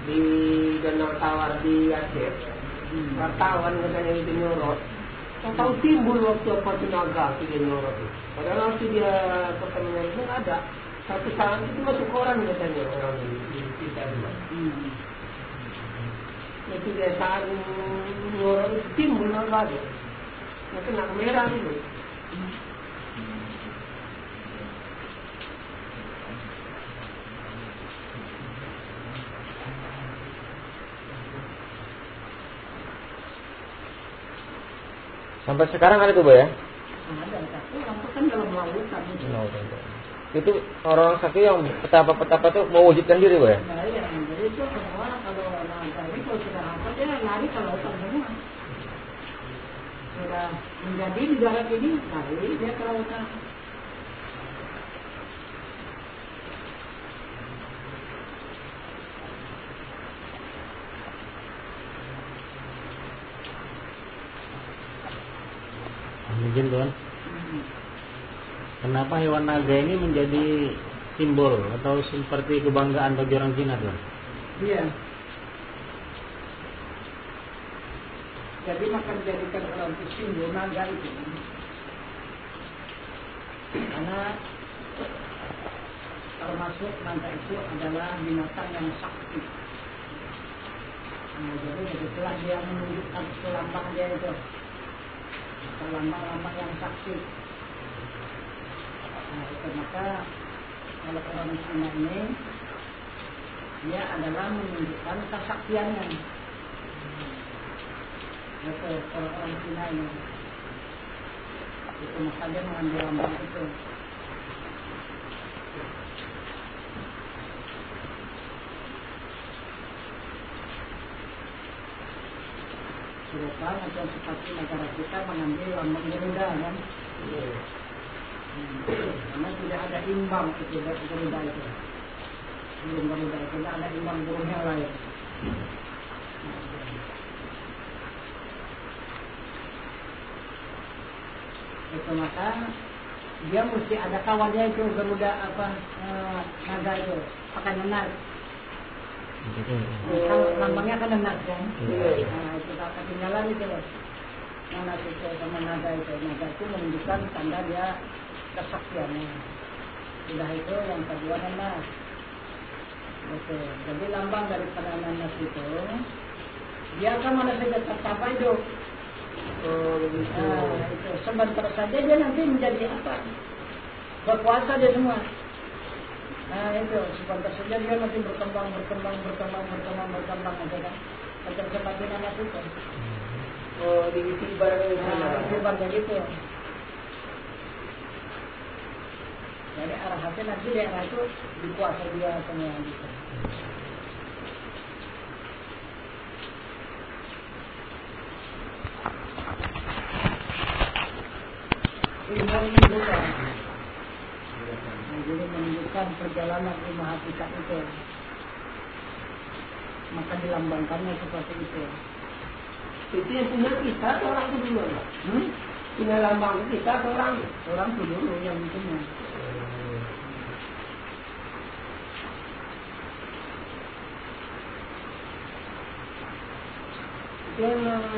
di Danau Tawar di Aceh. Wartawan katanya itu nyorot. Yang tahu timbul waktu apa tenaga dia nyorot. Padahal waktu dia pertamanya itu nggak ada. Satu saat itu masuk koran katanya orang di kita dulu. Itu dia saat nyorot itu timbul lagi. Itu kena merah itu. Sampai sekarang ada tuh, Bu ya? Ada, tapi lampu kan dalam lautan itu. Itu orang sakti yang petapa-petapa tuh mewujudkan diri, Bu ya? Nah, iya, jadi itu semua kalau naga ini kalau sudah apa dia lari ke lautan semua. Sudah menjadi di darat ini lari dia ke lautan. Mungkin Tuhan. Kenapa hewan naga ini menjadi simbol atau seperti kebanggaan bagi orang Cina, Tuhan? Iya. Jadi maka dijadikan orang itu simbol naga itu. Karena termasuk naga itu adalah binatang yang sakti. Nah, jadi begitulah dia menunjukkan lambang dia itu. Lambang-lambang yang sakti. Nah, itu maka kalau orang Cina ini dia adalah menunjukkan kesaktiannya. Itu orang Cina ini. Itu maka dia mengambil lambang itu. Serupa macam seperti negara kita mengambil lambang Garuda kan? Karena tidak ada imbang itu Garuda itu. Burung Garuda itu tidak ada imbang burung yang lain. Itu maka dia mesti ada kawannya itu Garuda naga itu pakai nenar. Kalau lambangnya kan nenar kan? Nah, itu tak ketinggalan itu. Naga itu sama naga itu menunjukkan tanda dia kesaktiannya. Sudah itu yang kedua nenar. Betul. Jadi lambang daripada nanas itu dia akan mana saja tercapai itu. Nah, itu sebentar saja dia nanti menjadi apa? Berkuasa dia semua. Nah itu sebentar saja dia nanti berkembang aja kan. Macam seperti nanas itu. Oh, diisi barang ibaratnya gitu. Jadi arah hati nanti daerah itu dikuasai dia semua gitu. Ini bukan. Jadi menunjukkan perjalanan ilmu hakikat itu. Maka dilambangkannya seperti itu. Itu yang punya kita atau orang itu dulu? Punya lambang kita atau orang? Orang itu dulu yang punya. Itu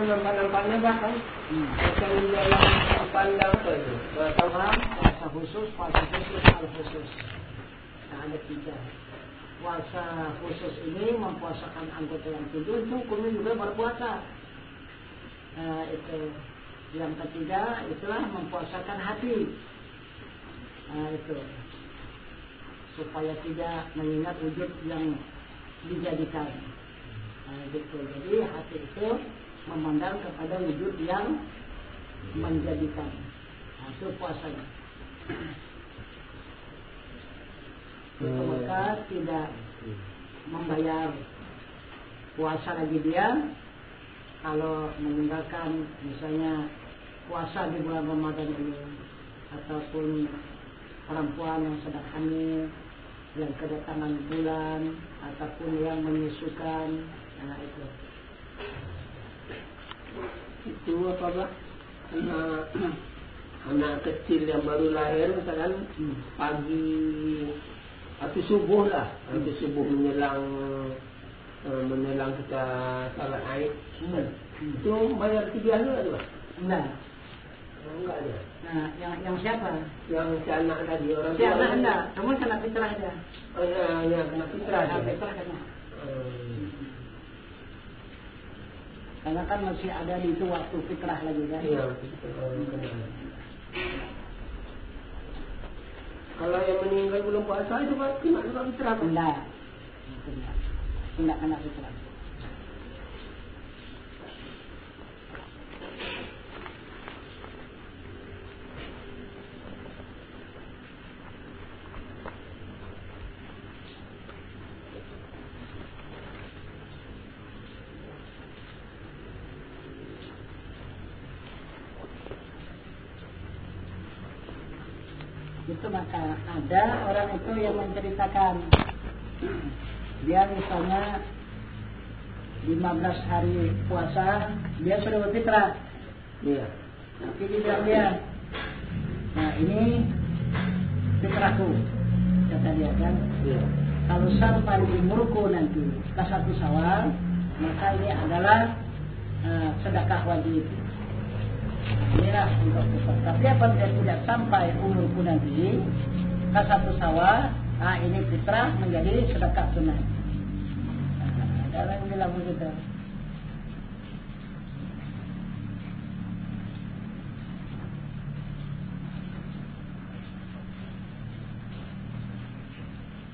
nampak-nampaknya bahkan macam dalam pandang apa itu? Puasa khusus, al khusus. Nah, ada 3. Puasa khusus ini mempuasakan anggota yang 7, itu hukumnya juga berpuasa. Nah, itu yang ketiga itulah mempuasakan hati. Nah, itu supaya tidak mengingat wujud yang dijadikan. Nah, gitu. Jadi hati itu memandang kepada wujud yang menjadikan. Nah, itu puasanya. Maka tidak membayar puasa lagi dia kalau meninggalkan misalnya puasa di bulan Ramadan ini, ataupun perempuan yang sedang hamil, yang kedatangan bulan, ataupun yang menyusukan. Nah itu apa bah? Anak kecil yang baru lahir misalkan pagi atau subuh lah, atau subuh menjelang menelang kita salat Aid. Itu bayar fidyah juga tu, Pak? Enggak. Enggak ada. Nah, yang siapa? Yang si anak tadi orang Si anak enggak, namun kena fitrah aja. Oh ya, kena fitrah. Kena fitrah kena. Karena kan masih ada di itu waktu fitrah lagi kan? Iya, kena. Kalau yang meninggal belum puasa itu Pak, kena juga fitrah Pak? Enggak. Enggak kena fitrah. Itu maka ada orang itu yang menceritakan dia misalnya 15 hari puasa dia sudah berfitrah. Iya. Tapi dibilang dia, nah ini fitrahku kata dia kan. Iya. Kalau sampai umurku nanti ke 1 Syawal maka ini adalah sedekah wajib. Inilah untuk fitrah. Tapi apabila tidak sampai umurku nanti ke 1 Syawal, ini fitrah menjadi sedekah sunat. Ada orang yang bilang begitu.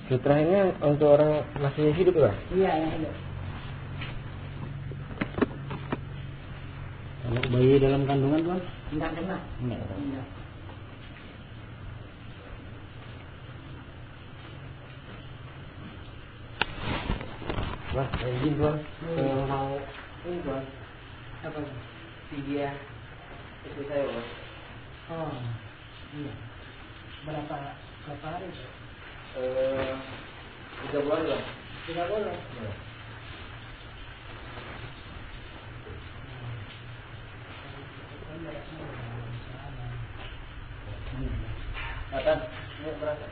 Fitrah ini untuk orang masih hidup Pak? Iya, yang hidup. Kalau bayi dalam kandungan Tuan? Tidak kena. Enggak. Tidak. Wah, izin Tuan. Mau ini Tuan. Apa? Fidyah itu saya Pak. Oh, iya. Berapa hari? 3 bulan Pak. Tidak boleh. Ya. Atas, ini berapa?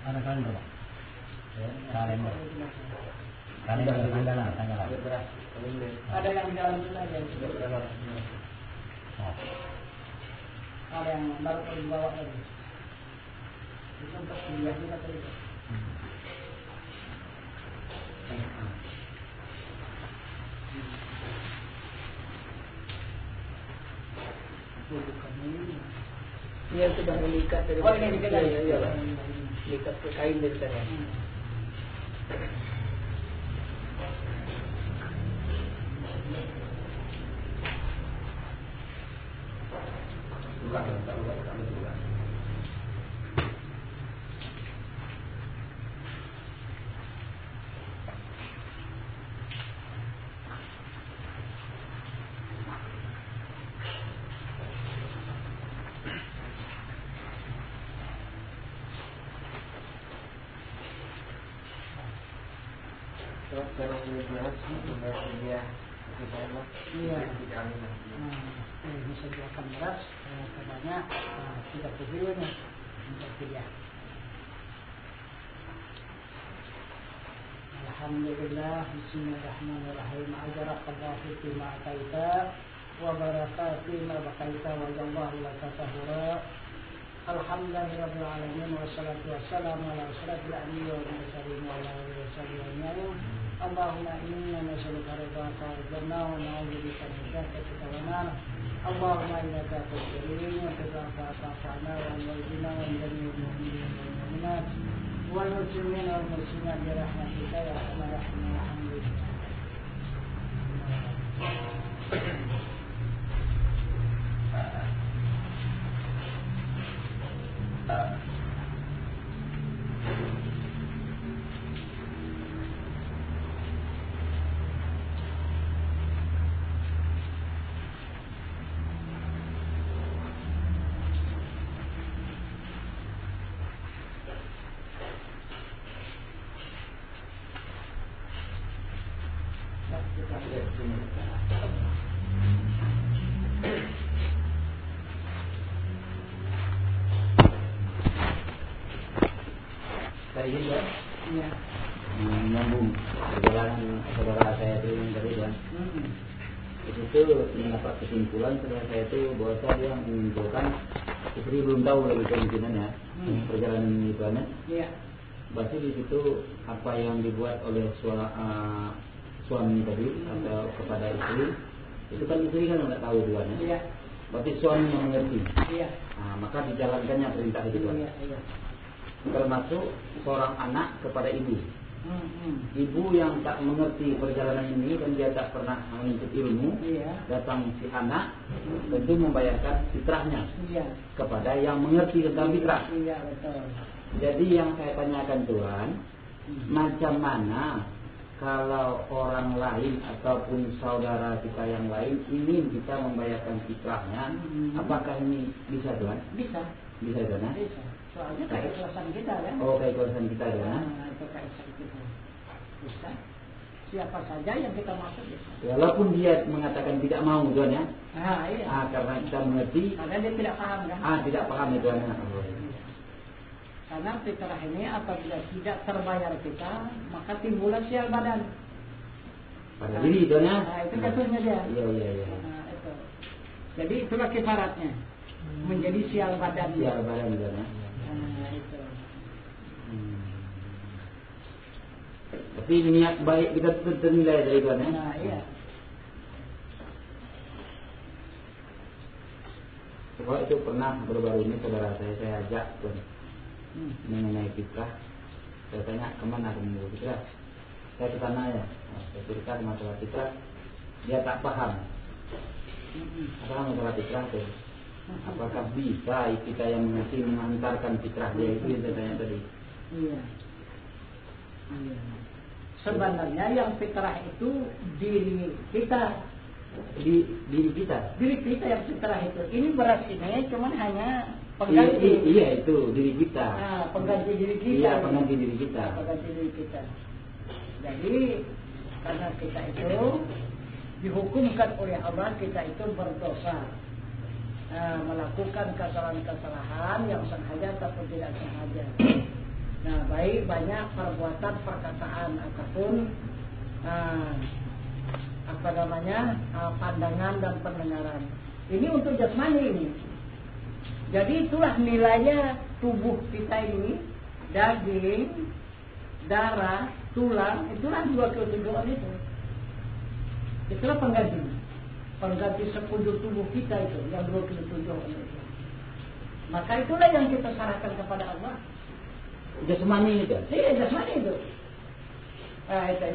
Ada kalender Pak? Kalender. Kalender Tanggalan. Beras. Ada yang di dalam itu aja. Oh. Ada yang baru perlu dibawa lagi. Itu untuk kuliah juga tadi. Bukan ini. Ini yang sudah mengikat dari Oh, ini diikat dari. Iya, Pak. Diikat ke kain dari sana. Sekarang ini beras, dia itu saya Pak. Iya. Dikalian. Bisa jualkan beras sebanyak 30 ribu untuk kuliah. Alhamdulillah, bismillahirrahmanirrahim. Ajarakallahu fima ataita wa baraka fima baqaita wa jallahu laka tahura. Alhamdulillahirabbil alamin wassalatu wassalamu ala asyrafil anbiya'i wal mursalin wa ala alihi wasallam. Allahumma inna nas'aluka ridhaka wal jannah wa na'udzubika min sakhatika wan nar. Allahumma innaka afuwwun wa tuhibbul afwa wa walidina wa jami'il mu'minina wal mu'minat wal muslimina wal muslimat bi rahmatika ya arhamar rahimin. Alhamdulillah. Saya izin ya. Iya. Menyambung perjalanan saudara saya itu yang tadi kan, itu tuh mendapat kesimpulan setelah saya itu bahwa dia menyimpulkan istri belum tahu lagi kemungkinannya perjalanan itu kan. Iya. Berarti di situ apa yang dibuat oleh suami tadi atau kepada istri itu kan istri kan nggak tahu juga kan. Iya. Berarti suami yang mengerti. Iya. Nah, maka dijalankannya perintah itu kan. Iya, iya. Termasuk seorang anak kepada ibu. Ibu yang tak mengerti perjalanan ini dan dia tak pernah menuntut ilmu, datang si anak tentu membayarkan fitrahnya kepada yang mengerti tentang fitrah. Iya, betul. Jadi yang saya tanyakan Tuhan, macam mana kalau orang lain ataupun saudara kita yang lain ingin kita membayarkan fitrahnya, apakah ini bisa Tuhan? Bisa. Bisa Tuhan? Bisa. Soalnya keikhlasan kita kan. Oh, keikhlasan kita ya. Itu keikhlasan kita. Bisa. Siapa saja yang kita maksud bisa. Walaupun dia mengatakan tidak mau Tuhan ya. Iya. Karena kita mengerti. Karena dia tidak paham kan. Tidak paham itu Tuhan. Karena fitrah ini apabila tidak terbayar kita, maka timbullah sial badan. Pada diri Tuhan ya. Itu jatuhnya dia. Iya. Itu. Jadi itulah kifaratnya. Menjadi sial badan. Sial badan Tuhan ya. Itu. Tapi niat baik kita ternilai dari Tuhan ya. Iya. Kalau itu pernah baru-baru ini saudara saya ajak Tuhan mengenai fitrah. Saya tanya kemana kamu fitrah? Saya ke sana ya. Saya cerita masalah fitrah. Dia tak paham. Apa masalah fitrah itu? Apakah bisa kita yang mengerti mengantarkan fitrah dia itu yang saya tanya tadi? Iya. Sebenarnya yang fitrah itu diri kita. Diri kita. Diri kita yang fitrah itu. Ini beras ini cuman hanya pengganti. Iya itu diri kita. Pengganti diri kita. Iya pengganti diri kita. Pengganti diri kita. Jadi karena kita itu dihukumkan oleh Allah, kita itu berdosa. Melakukan kesalahan-kesalahan yang sengaja ataupun tidak sengaja. Nah, baik banyak perbuatan, perkataan ataupun pandangan dan pendengaran. Ini untuk jasmani ini. Jadi itulah nilainya tubuh kita ini, daging, darah, tulang, itulah 27 itu. Itulah pengganti sekujur tubuh kita itu, yang 27 itu. Maka itulah yang kita serahkan kepada Allah. Jasmani itu. Iya, jasmani itu.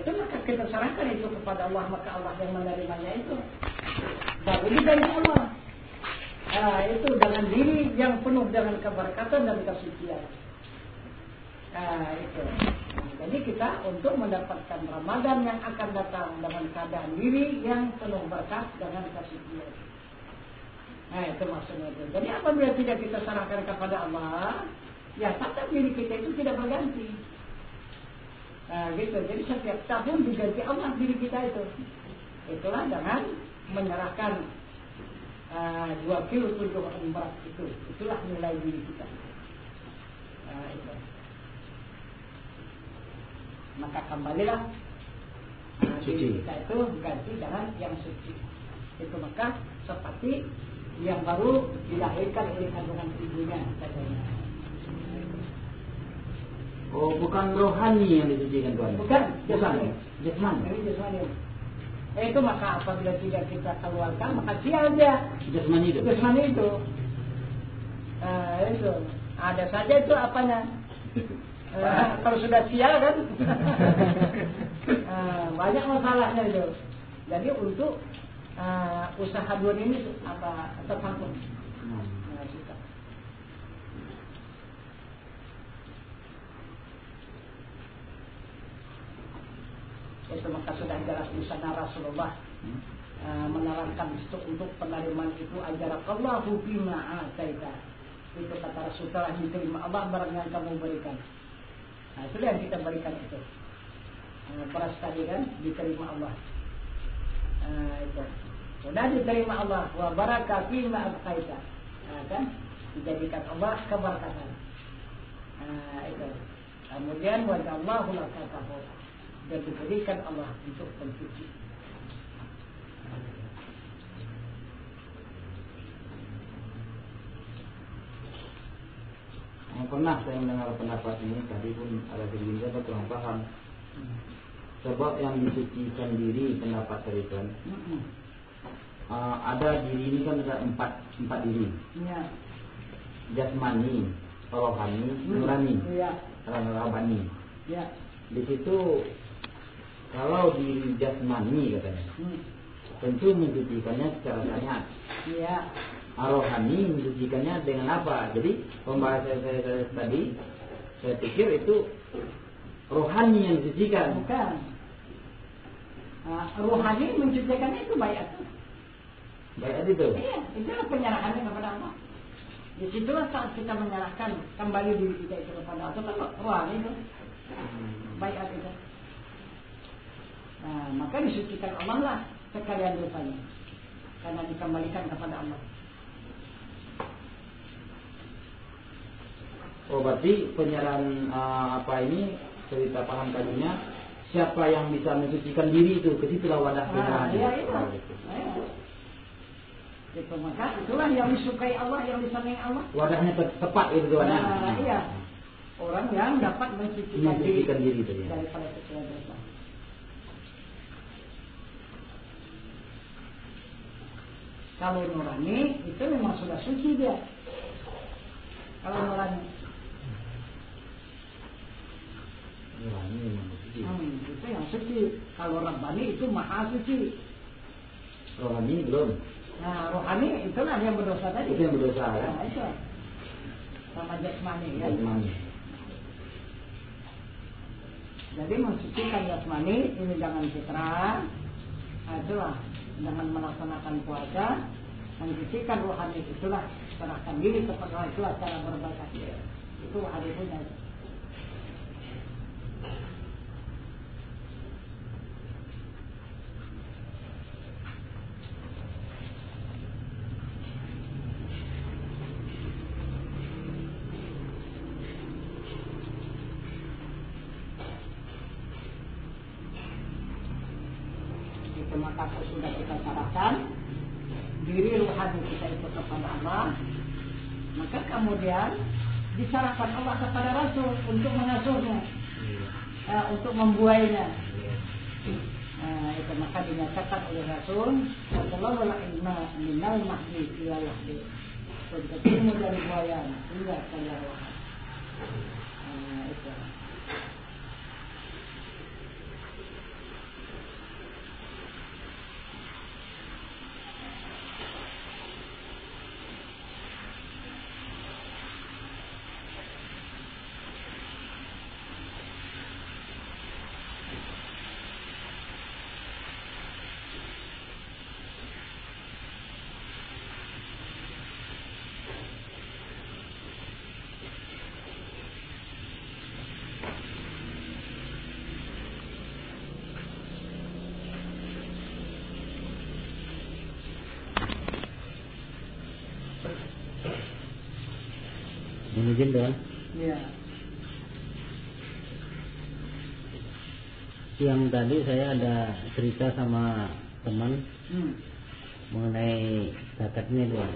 Itu maka kita serahkan itu kepada Allah, maka Allah yang menerimanya itu. Baru dari Allah. Itu dengan diri yang penuh dengan keberkatan dan kesucian. Itu. Jadi kita untuk mendapatkan Ramadan yang akan datang dengan keadaan diri yang penuh berkat dengan kesucian. Itu maksudnya itu. Jadi apabila tidak kita serahkan kepada Allah, ya tetap diri kita itu tidak berganti. Gitu. Jadi setiap tahun diganti Allah diri kita itu. Itulah dengan menyerahkan 2 kilo 7 berat itu. Itulah nilai diri kita. Itu. Maka kembalilah diri kita itu ganti dengan yang suci. Itu maka seperti yang baru dilahirkan oleh kandungan ibunya katanya. Oh, bukan rohani yang disucikan Tuhan. Bukan, jasmani. Itu maka apabila tidak kita keluarkan maka sial dia. Jasmani itu. Itu ada saja itu apanya. Kalau sudah sial kan banyak masalahnya itu. Jadi untuk usaha dua ini terpampung. Itu maka sudah jelas di sana Rasulullah menerangkan untuk penerimaan itu ajarakallahu bima ataita. Itu kata Rasulullah, diterima Allah barang yang kamu berikan. Itu yang kita berikan itu. Beras tadi kan diterima Allah. Itu sudah diterima Allah. Wa baraka fima ataita. Kan dijadikan Allah keberkatan. Itu. Kemudian wa Allahu laka. dan diberikan Allah untuk pensuci. Pernah saya mendengar pendapat ini, tadi pun ada sedikit atau kurang paham. Sebab yang disucikan diri pendapat dari Tuhan. Ada diri ini kan ada empat diri. Ya. Jasmani, rohani, nurani, Ya. rabani. Ya. Di situ kalau diri jasmani katanya, tentu mensucikannya secara syariat. Ya. Rohani mensucikannya dengan apa? Jadi pembahasan saya tadi, saya pikir itu rohani yang disucikan. Bukan. Rohani mensucikannya itu bayat. Bayat itu. Iya, itulah penyerahannya kepada Allah. Di situlah saat kita menyerahkan kembali diri kita itu kepada Allah. Kalau rohani itu bayat itu. Nah, maka disucikan Allah lah sekalian dosanya, karena dikembalikan kepada Allah. Oh, berarti penyerahan cerita paham tadinya, siapa yang bisa mensucikan diri itu, ke situlah wadah penyerahan. Iya, itu. Itu maka itulah yang disukai Allah, yang disenangi Allah. Wadahnya tepat itu wadahnya. Iya. Orang yang dapat mensucikan diri itu ya. daripada segala dosa. Kalau nurani itu memang sudah suci dia. Kalau nurani memang suci. Itu yang suci. Kalau rabbani itu maha suci. Rohani belum. Nah, rohani itulah yang berdosa tadi. Itu yang berdosa ya. Nah, itu. Sama jasmani ya. Jasmani. Jadi mensucikan jasmani ini jangan fitrah. Itulah jangan melaksanakan puasa. Mensucikan rohani itulah serahkan diri kepada Allah, itulah cara berbakat dia. Itu hari punya. Maka sudah kita serahkan diri rohani kita itu kepada Allah, maka kemudian diserahkan Allah kepada Rasul untuk mengasuhnya, untuk membuainya. Itu maka dinyatakan oleh Rasul sallallahu alaihi wasallam minal mahdi ila lahdi, ilmu dari buayan hingga keluar. Itu. Izin tuan. Iya. Siang tadi saya ada cerita sama teman mengenai zakat ini tuan.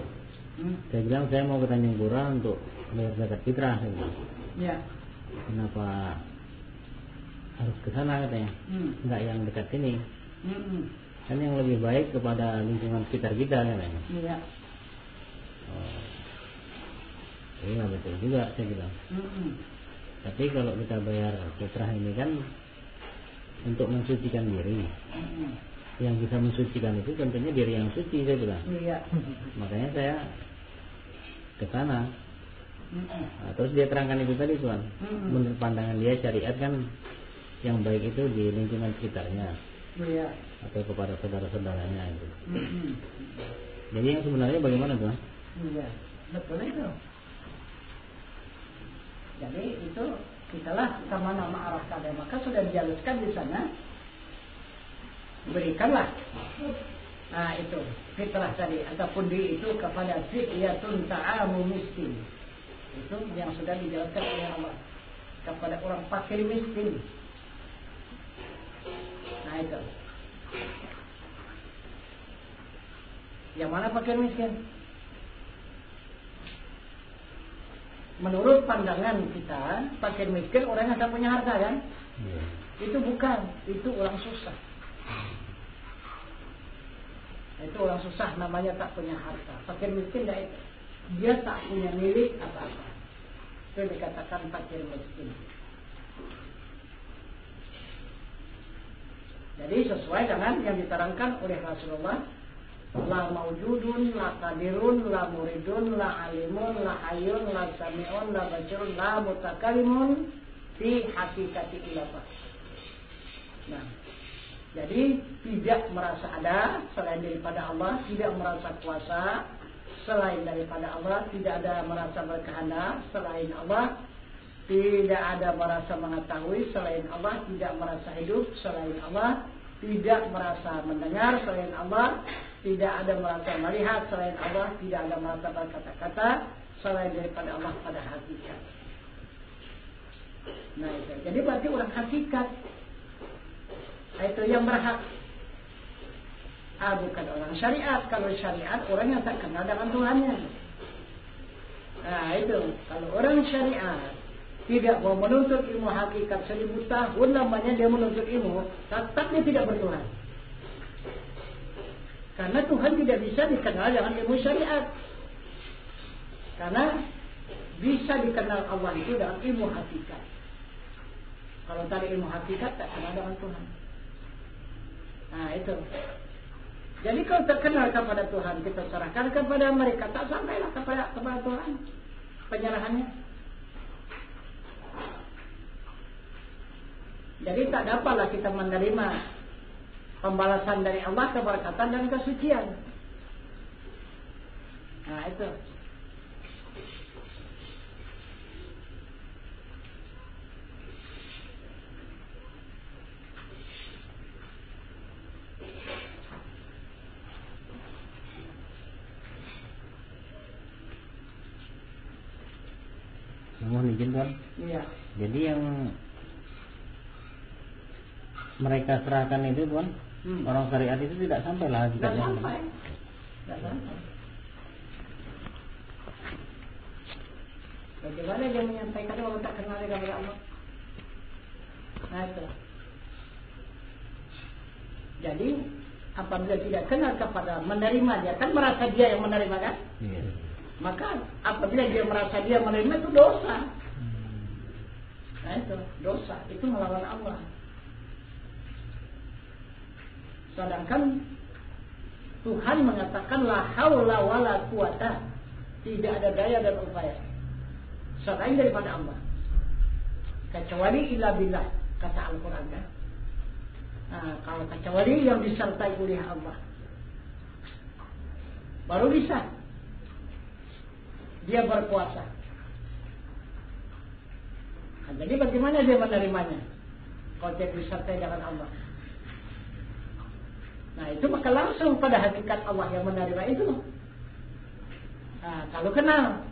Saya bilang saya mau ke Tanjung Pura untuk bayar zakat fitrah. Iya. Kenapa harus ke sana katanya? Enggak yang dekat sini. Kan yang lebih baik kepada lingkungan sekitar kita katanya. Iya. Iya betul juga saya bilang. Tapi kalau kita bayar fitrah ini kan untuk mensucikan diri. Yang bisa mensucikan itu tentunya diri yang suci saya bilang. Iya. Makanya saya ke sana. Terus dia terangkan itu tadi tuan. Menurut pandangan dia syariat kan yang baik itu di lingkungan sekitarnya. Iya. Atau kepada saudara-saudaranya itu. Jadi yang sebenarnya bagaimana tuan? Iya. Betul itu. Jadi itu kitalah sama nama arah kada, maka sudah dijelaskan di sana. Berikanlah. Nah itu fitrah tadi ataupun diri itu kepada fi'yatun ta'amu miskin. Itu yang sudah dijelaskan oleh Allah kepada orang fakir miskin. itu. Yang mana fakir miskin? Menurut pandangan kita, fakir miskin orang yang tak punya harta kan? Itu bukan, itu orang susah. Itu orang susah namanya tak punya harta. Fakir miskin dia tak punya milik apa-apa. Itu dikatakan fakir miskin. Jadi sesuai dengan yang diterangkan oleh Rasulullah, la maujudun, la qadirun, la muridun, la alimun, la hayyun, la sami'un, la basirun, la mutakalimun fi hakikati ilafah. Nah, jadi tidak merasa ada selain daripada Allah, tidak merasa kuasa selain daripada Allah, tidak ada merasa berkehendak selain Allah, tidak ada merasa mengetahui selain Allah, tidak merasa hidup selain Allah, tidak merasa mendengar selain Allah, tidak ada merasa melihat selain Allah, tidak ada merasa berkata-kata selain daripada Allah pada hakikat. Nah itu, jadi berarti orang hakikat itu yang berhak. Bukan orang syariat. Kalau syariat orang yang tak kenal dengan Tuhannya. Nah itu, kalau orang syariat tidak mau menuntut ilmu hakikat 1000 tahun lamanya dia menuntut ilmu, tetap dia tidak bertuhan. Karena Tuhan tidak bisa dikenal dengan ilmu syariat. Karena bisa dikenal Allah itu dengan ilmu hakikat. Kalau tadi ilmu hakikat tak kenal dengan Tuhan. Nah itu. Jadi kalau terkenal kepada Tuhan, kita serahkan kepada mereka, tak sampailah kepada Tuhan penyerahannya. Jadi tak dapatlah kita menerima pembalasan dari Allah, keberkatan dan kesucian. Nah itu. Mohon izin Tuan. Iya. Jadi yang mereka serahkan itu Tuan, orang syariat itu tidak sampai lah Tidak sampai. Tidak sampai. Bagaimana dia menyampaikan kalau tak kenal dengan Allah? Nah itu. Jadi apabila tidak kenal kepada menerima, dia kan merasa dia yang menerima kan? Iya. Maka apabila dia merasa dia menerima itu dosa. Nah itu dosa, itu melawan Allah. Sedangkan Tuhan mengatakan la haula wala quwata, tidak ada daya dan upaya selain daripada Allah, kecuali illa billah, kata Al-Quran kan. Nah, kalau kecuali yang disertai oleh Allah baru bisa dia berkuasa. Nah, jadi bagaimana dia menerimanya kalau dia disertai dengan Allah? Nah itu maka langsung pada hakikat Allah yang menerima itu. Nah kalau kenal,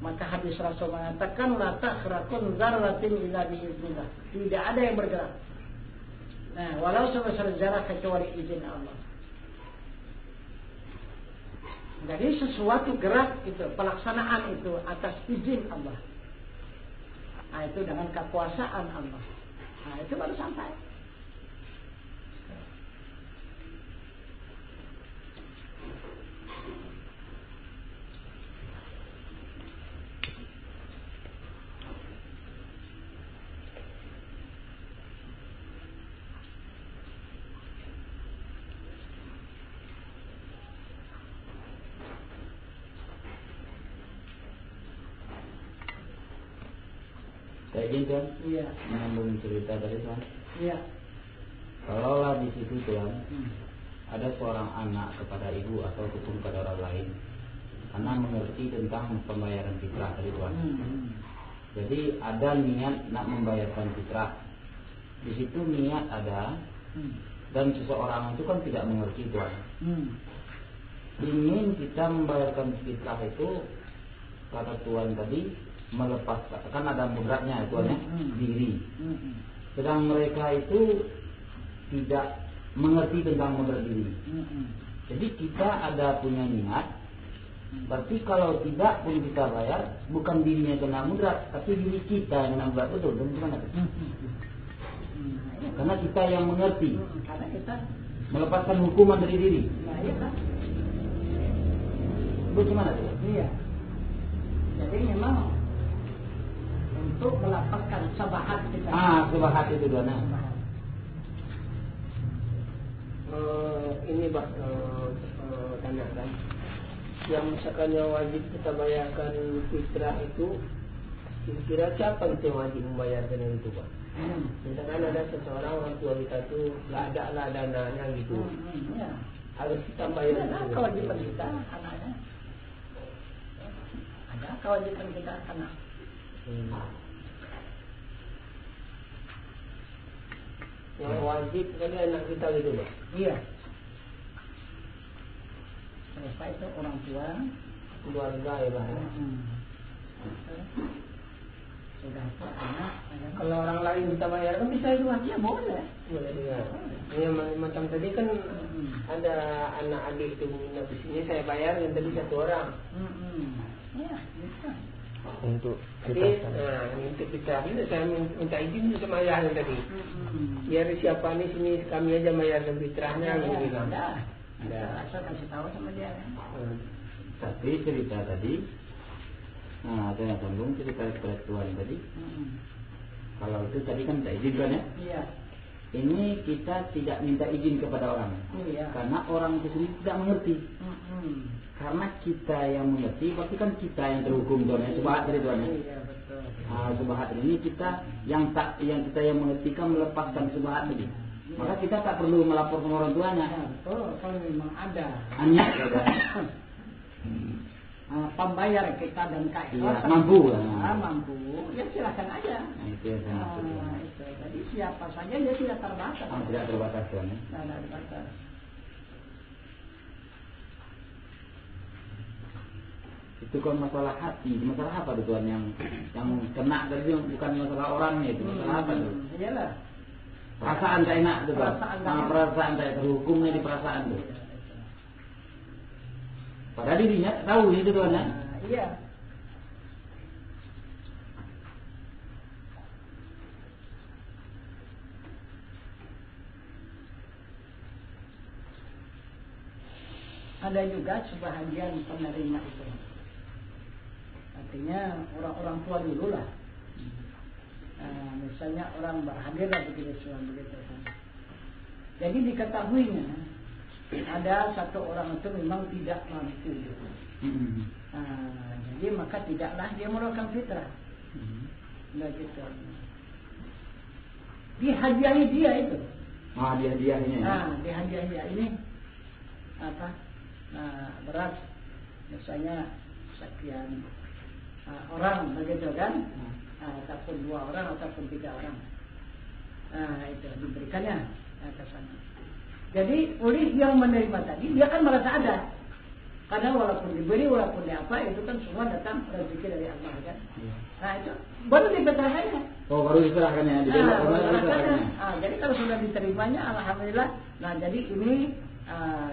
maka hadis Rasul mengatakan la takhrakun dzarratin illa biiznillah. Tidak ada yang bergerak. Nah walau sebesar zarah kecuali izin Allah. Jadi sesuatu gerak itu, pelaksanaan itu atas izin Allah. Nah itu dengan kekuasaan Allah. Nah itu baru sampai. Saya izin Tuan, Iya. menyambung cerita tadi Tuan. Iya. Kalaulah di situ Tuan, ada seorang anak kepada ibu atau kepada orang lain, karena mengerti tentang pembayaran fitrah tadi Tuan. Jadi ada niat nak membayarkan fitrah. Di situ niat ada, dan seseorang itu kan tidak mengerti Tuan. Ingin kita membayarkan fitrah itu, kata Tuan tadi, melepas, kan ada mudratnya Tuan ya, diri. Sedang mereka itu tidak mengerti tentang modal diri. Jadi kita ada punya niat, berarti kalau tidak pun kita bayar, bukan dirinya kena mudrat, tapi diri kita yang kena mudrat. Betul, dan gimana? Karena kita yang mengerti, Karena kita melepaskan hukuman dari diri. Bagaimana tuh? Iya. Jadi memang untuk melepaskan sabahat kita. Sabahat itu dana. Ini Pak, tanyakan. Yang misalkan yang wajib kita bayarkan fitrah itu, kira-kira siapa itu yang wajib membayarkan itu Pak? Misalkan ada seseorang orang tua kita tuh nggak ada lah dananya gitu, Ya. harus kita bayar. Ada kewajiban kita anaknya. Ada kewajiban kita anak. Yang wajib kan anak kita gitu Pak. Iya. Selesai itu orang tua, Keluarga ya Pak. Sudah itu anak. Kalau orang lain kita bayar kan bisa itu aja boleh. Boleh juga. Ya, macam tadi kan ada anak adik itu minta di sini saya bayar yang tadi satu orang. Ya, bisa. Untuk Jadi, kita untuk kita ini saya minta izin sama ayah yang tadi. Biar siapa nih sini kami aja bayar dan fitrahnya gitu. Ada. Asal kasih tahu sama dia kan. Tapi cerita tadi, ada yang sambung cerita Tuhan tadi. Kalau itu tadi kan tidak izin kan ya? Iya. Ini kita tidak minta izin kepada orang, karena orang itu sendiri tidak mengerti. Karena kita yang mengerti, berarti kan kita yang terhukum Tuhan ya, subhat dari Tuhan ya. Iya betul. Subhat ini kita yang kita yang mengerti kan melepaskan subhat tadi. Maka kita tak perlu melapor ke orang tuanya. Betul, kalau memang ada. Hanya ya, pembayar kita dan keikhlasan. Mampu. Mampu. Ya silakan aja. Itu yang saya maksud. Itu. Jadi siapa saja dia tidak terbatas. Tidak terbatas Tuhan ya. Tidak terbatas. Itu kan masalah hati, masalah apa tuh Tuhan yang kena tadi bukan masalah orangnya itu, masalah apa tuh? Iyalah. Perasaan tak enak tuh Pak. Perasaan tak terhukumnya di perasaan tuh. Padahal dirinya tahu itu Tuhan ya. Iya. Ada juga sebahagian penerima itu. Artinya orang-orang tua dulu lah. Misalnya orang berhadir lah begitu kan. Jadi diketahuinya ada satu orang itu memang tidak mampu. Jadi maka tidaklah dia mengeluarkan fitrah. Begitu. Dihadiahi dia itu. Hadiahnya. Dihadiahi dia ini apa? Beras misalnya sekian orang begitu kan? Ataupun 2 orang ataupun 3 orang. Itu diberikannya ke sana. Jadi oleh yang menerima tadi dia kan merasa ada. Karena walaupun diberi walaupun apa itu kan semua datang rezeki dari Allah kan. Itu baru dipetrakannya. Baru diserahkannya. Jadi kalau sudah diterimanya alhamdulillah. Nah jadi ini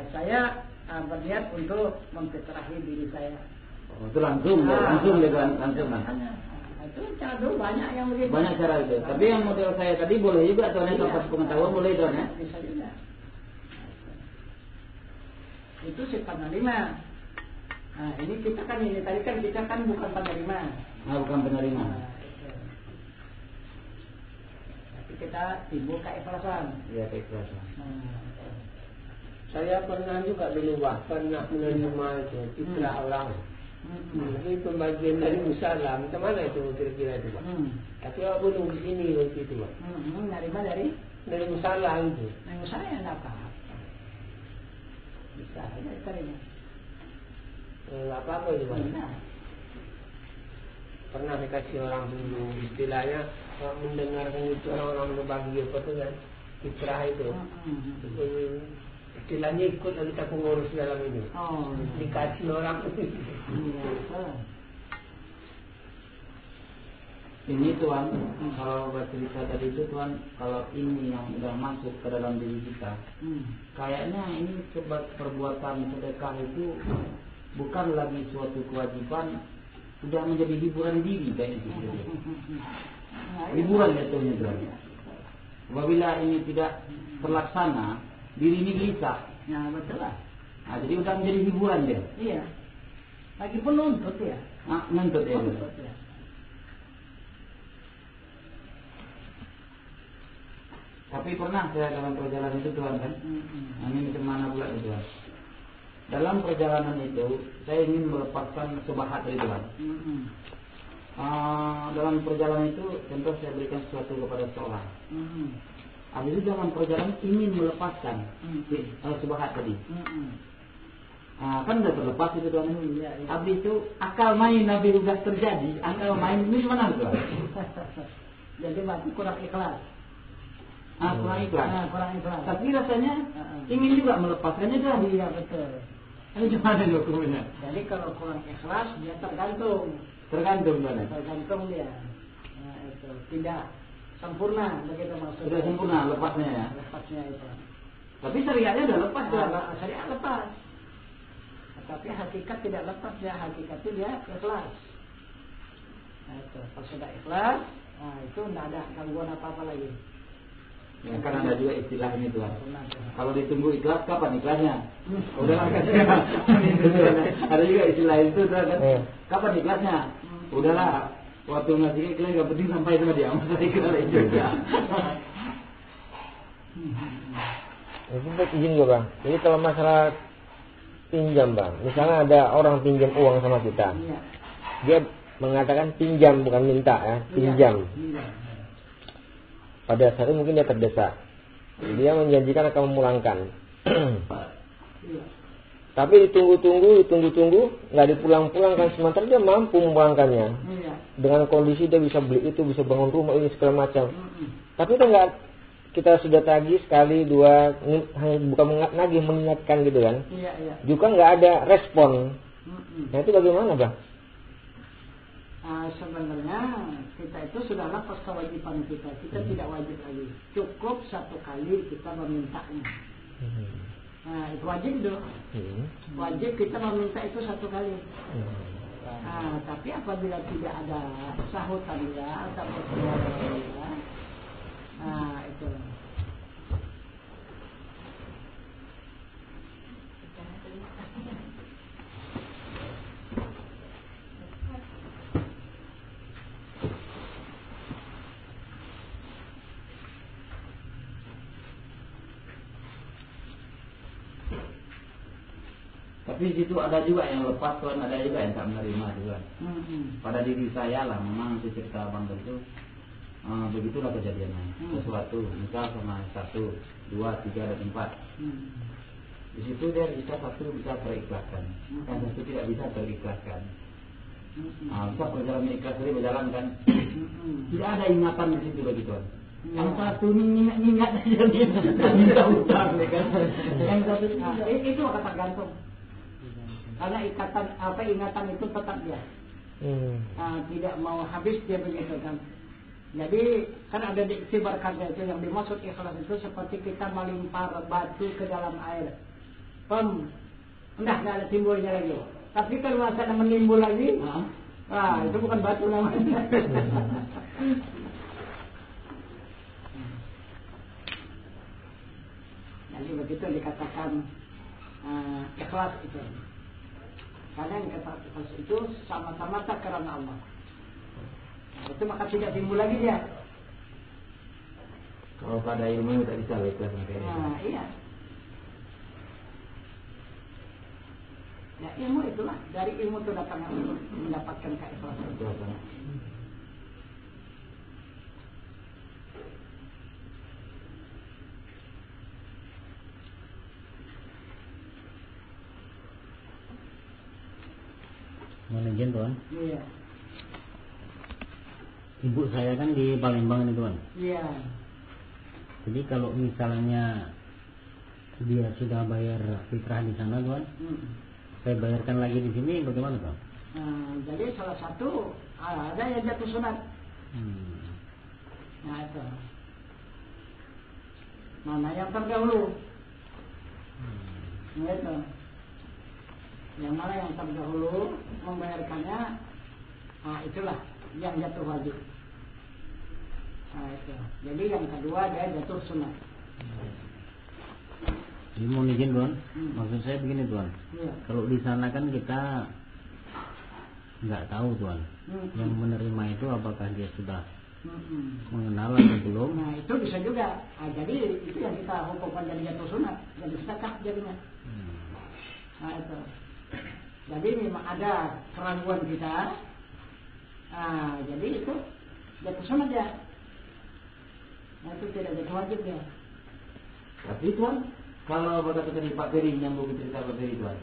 saya berniat untuk mempetrahi diri saya. Itu langsung langsung. Itu cara dulu banyak yang begitu. Banyak cara itu. Tapi yang model saya tadi boleh juga Tuhan ya, tanpa pengetahuan boleh Tuhan ya. Bisa juga. Itu si penerima. Ini kita kan ini tadi kan kita kan bukan penerima. Bukan penerima. Tapi kita timbul keikhlasan. Iya keikhlasan. Saya pernah juga dulu Pak, pernah menerima itu fitrah orang. Ini pembagian dari musalah, macam mana itu kira-kira itu Pak? Tapi aku nunggu di sini waktu itu Pak. Menerima dari musalah itu. Dari musalah yang apa? Bisa aja terima. Apa-apa itu Pak? Pernah dikasih orang dulu istilahnya mendengarkan itu orang-orang berbagi apa tuh kan fitrah itu. Istilahnya ikut lalu kita pengurus dalam ini. Dikasih orang. Ini Tuan, kalau bercerita tadi itu Tuan, kalau ini yang udah masuk ke dalam diri kita, kayaknya ini perbuatan sedekah itu bukan lagi suatu kewajiban, sudah menjadi hiburan diri kayak gitu. Hiburan jatuhnya Tuan. Apabila ini tidak terlaksana, diri ini gelisah. Ya betul lah. Nah, jadi udah menjadi hiburan dia. Iya. Lagi pun nuntut ya. Nuntut ya. Nuntut ya. Tapi pernah saya dalam perjalanan itu Tuhan kan, ini kemana pula itu Tuhan. Dalam perjalanan itu saya ingin melepaskan subahat dari Tuhan. Dalam perjalanan itu contoh saya berikan sesuatu kepada seorang. Habis itu dalam perjalanan ingin melepaskan subahat tadi. Kan udah terlepas itu Tuhan. Habis itu akal main Nabi udah terjadi, akal main ini gimana Tuhan? Jadi berarti kurang ikhlas. Kurang ikhlas. Kurang ikhlas. Tapi rasanya ingin juga melepaskannya Tuhan. Iya betul. Ini gimana dokumennya? Jadi kalau kurang ikhlas dia tergantung. Tergantung Tuhan. Tergantung dia. Nah, itu tidak sempurna begitu maksudnya. Sudah sempurna lepasnya ya. Lepasnya itu. Tapi syariatnya udah lepas Tuhan. Syariat lepas. Tapi hakikat tidak lepas ya, hakikatnya dia ikhlas. Nah itu, kalau sudah ikhlas, nah itu tidak ada gangguan apa-apa lagi. Ya, kan ada juga istilah ini Tuhan. Kalau ditunggu ikhlas, kapan ikhlasnya? Udah kan? Ada juga istilah itu Tuhan kan? Kapan ikhlasnya? Udahlah, waktu ngasih ikhlas gak penting sampai sama dia. Masa ikhlas juga. Itu izin gue Bang. Jadi kalau masalah pinjam Bang, misalnya ada orang pinjam uang sama kita, dia mengatakan pinjam bukan minta ya, pinjam. Pada saat itu mungkin dia terdesak, dia menjanjikan akan memulangkan. Tapi ditunggu-tunggu, nggak dipulang-pulangkan, sementara dia mampu memulangkannya. Dengan kondisi dia bisa beli itu, bisa bangun rumah ini segala macam. Tapi itu nggak, kita sudah tagih sekali dua, hanya bukan menagih, mengingatkan gitu kan. Juga nggak ada respon. Nah itu bagaimana Bang? Sebenarnya kita itu sudah lepas kewajiban kita. Kita tidak wajib lagi. Cukup satu kali kita memintanya. Nah itu wajib dong. Wajib kita meminta itu satu kali. Tapi apabila tidak ada sahutan dia atau pertolongan dia, itu. Tapi di situ ada juga yang lepas Tuhan, ada juga yang tak menerima juga. Pada diri saya lah, memang itu cerita Abang itu begitulah kejadiannya. Sesuatu, misal sama 1, 2, 3 dan 4. Di situ dia bisa satu bisa terikhlaskan, yang satu tidak bisa terikhlaskan. Bisa perjalanan ikhlas tadi berjalan kan, tidak ada ingatan di situ bagi Tuhan. Yang satu ingat aja dia minta utang kan. Yang satu itu akan tergantung. Karena ingatan itu tetap dia. Tidak mau habis dia begitu kan. Jadi kan ada diiktibarkannya itu yang dimaksud ikhlas itu seperti kita melimpar batu ke dalam air. Enggak ada timbulnya lagi. Tapi kalau masa menimbul lagi, itu bukan batu namanya. Jadi begitu dikatakan ikhlas itu. Karena yang kata ikhlas itu sama-sama tak karena Allah. Itu maka tidak timbul lagi dia. Kalau pada ilmu tak bisa ikhlas makanya. Iya. Ya ilmu itulah, dari ilmu itu datangnya untuk mendapatkan keikhlasan. Manajen Tuan. Iya. Ibu saya kan di Palembang nih Tuan. Iya. Jadi kalau misalnya dia sudah bayar fitrah di sana Tuan, saya bayarkan lagi di sini bagaimana Tuan? Jadi salah satu ada yang jatuh sunat. Nah itu. Mana yang terdahulu? Nah itu. Yang mana yang terdahulu membayarkannya? Nah itulah yang jatuh wajib. Nah itu. Jadi yang kedua dia jatuh sunat. Jadi mau izin Tuan, maksud saya begini Tuan. Iya. Kalau di sana kan kita nggak tahu Tuan, yang menerima itu apakah dia sudah mengenal atau belum? Nah itu bisa juga. Nah, jadi itu yang kita hukumkan jadi jatuh sunat, jadi sedekah jadinya. Nah itu. Jadi memang ada keraguan kita. Nah jadi itu jatuh sunat ya. Nah itu tidak jatuh wajib ya. Tapi Tuan, kalau berkata tadi Pak Ferry yang mau cerita Pak Ferry Tuan,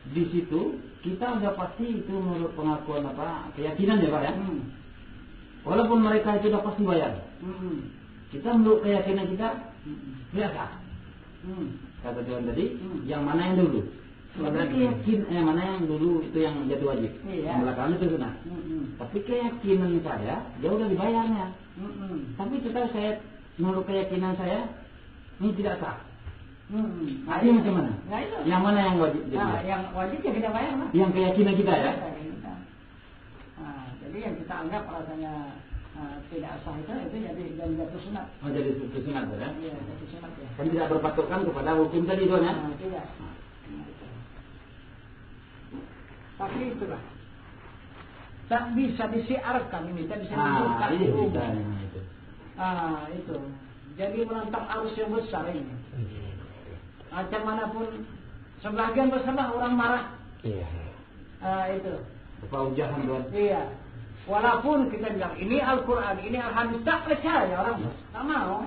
di situ kita sudah pasti itu menurut pengakuan keyakinan ya Pak ya. Walaupun mereka itu sudah pasti bayar, kita menurut keyakinan kita biasa. Kata Tuan tadi, yang mana yang dulu? Sebenarnya yang mana yang dulu itu yang jatuh wajib, yang belakangnya itu sunat. Tapi keyakinan saya dia udah dibayarnya. Tapi tetap saya menurut keyakinan saya ini tidak sah. Nah, ini macam mana? Nah, itu. Yang mana yang wajib? Nah, yang wajib ya kita bayar lah. Yang keyakinan kita ya. Nah, jadi yang kita anggap rasanya tidak sah itu jadi jatuh sunat. Oh, jadi jatuh sunat ya? Iya, jatuh sunat ya. Kan tidak berpatokan kepada hukum tadi Tuan ya? Nah, tidak. Nah, itu. Tapi itulah. Tak bisa disiarkan ini, tak bisa dibuka ini umum. itu. Itu. Jadi menantang arus yang besar ini. Macam manapun sebagian besar orang marah. Iya. Itu. Apa ujahan Tuan? Iya. Walaupun kita bilang ini Al-Quran, ini Al-Hadis, tak percaya orang. Tak mau.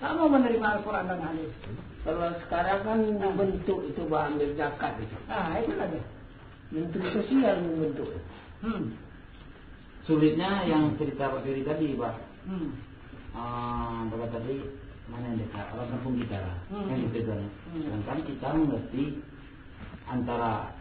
Tak mau menerima Al-Quran dan Hadis. Kalau sekarang kan bentuk itu ambil zakat itu. Itu saja. Bentuk sosial membentuk. Sulitnya yang cerita Pak Ferry tadi Pak. Bapak tadi mana yang dekat orang kampung kita lah, yang gitu kan. Sedangkan kita mengerti antara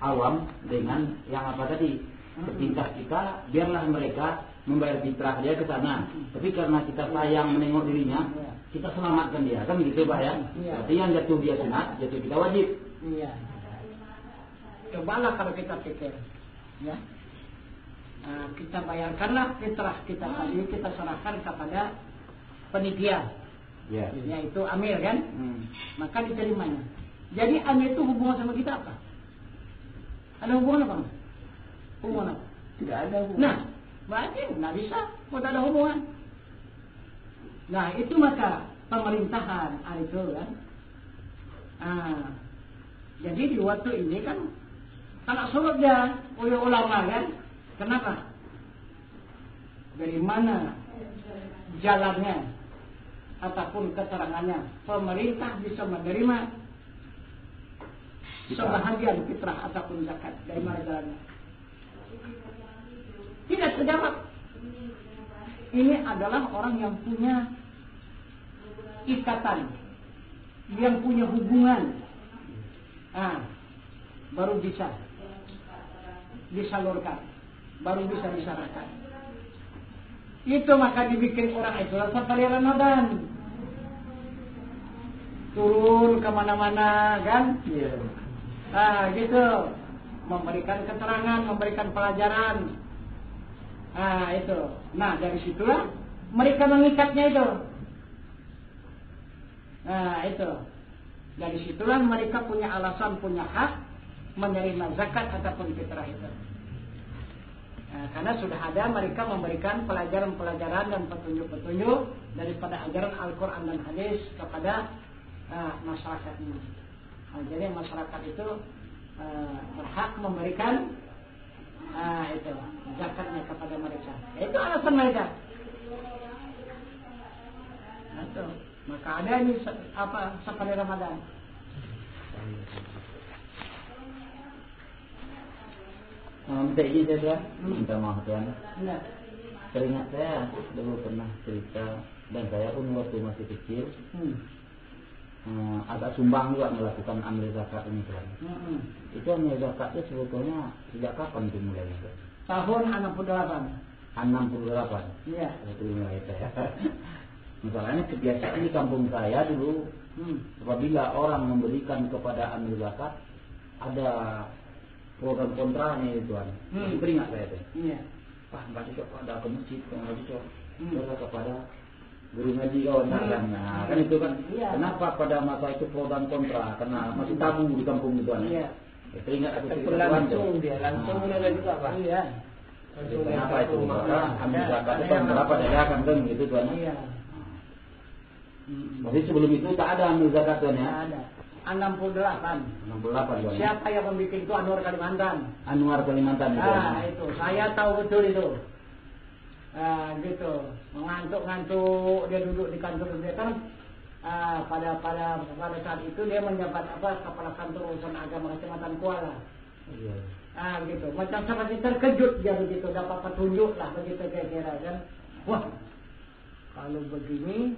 awam dengan yang apa tadi setingkat kita, biarlah mereka membayar fitrah dia ke sana. Tapi karena kita sayang menengok dirinya, kita selamatkan dia, kan gitu Pak ya. Berarti yang jatuh dia sunat, jatuh kita wajib. Iya. Cobalah kalau kita pikir, ya. Kita bayarkanlah fitrah kita tadi, kita serahkan kepada penitia, yaitu amir kan, maka diterimanya. Jadi amir itu hubungan sama kita apa? Ada hubungan apa? Hubungan apa? Tidak ada hubungan. Nah, berarti nggak bisa, tidak ada hubungan. Nah itu maka pemerintahan itu kan. Jadi di waktu ini kan anak surut dia oleh ulama kan. Kenapa? Dari mana jalannya ataupun keterangannya pemerintah bisa menerima sebahagian fitrah ataupun zakat, dari mana jalannya? Tidak terjawab. Ini adalah orang yang punya ikatan, yang punya hubungan, baru bisa disalurkan, baru bisa disarankan. Itu maka dibikin orang itu kali Ramadan, turun kemana-mana kan, gitu, memberikan keterangan, memberikan pelajaran. Itu. Nah dari situlah mereka mengikatnya itu. Itu. Dari situlah mereka punya alasan, punya hak menerima zakat ataupun fitrah itu. Karena sudah ada mereka memberikan pelajaran-pelajaran dan petunjuk-petunjuk daripada ajaran Al-Quran dan Hadis kepada masyarakat ini. Jadi masyarakat itu berhak memberikan itu zakatnya kepada mereka. Itu alasan mereka. Itu. Maka ada ini sekali Ramadan. Minta izin saya Tuan, minta maaf Tuan. Ya. Teringat saya dulu pernah cerita, dan saya pun waktu masih kecil agak sumbang juga melakukan ambil zakat ini Tuan. Itu ambil zakat itu sebetulnya sejak kapan itu mulainya Tuan? Tahun 68. 68. Iya. Itu itu ya. Masalahnya kebiasaan di kampung saya dulu, apabila orang memberikan kepada amil zakat, ada pro dan kontranya itu Tuan. Masih beringat saya itu. Iya. Pak, nggak cocok ada ke masjid, nggak cocok. Terus kepada guru ngaji, nah kan itu kan. Iya. Kenapa pada masa itu pro dan kontra? Karena masih tabu di kampung itu Tuan. Iya. Itu ingat aku cerita Langsung dia, langsung mulai juga Pak. Iya. Kenapa itu? Maka ambil zakat itu berapa dadakan kan gitu Tuan. Iya. Tapi sebelum itu tak ada ambil zakat Tuan ya? Ada. 68. 68 Tuan. Siapa yang membuat itu? Anwar Kalimantan. Anwar Kalimantan itu. Itu. Saya tahu betul itu. Gitu. Mengantuk-ngantuk dia duduk di kantor dia kan. Pada saat itu dia menjabat kepala kantor urusan agama Kecamatan Kuala. Iya. Gitu. Macam seperti terkejut dia begitu dapat petunjuk lah begitu kira-kira kan. Wah, kalau begini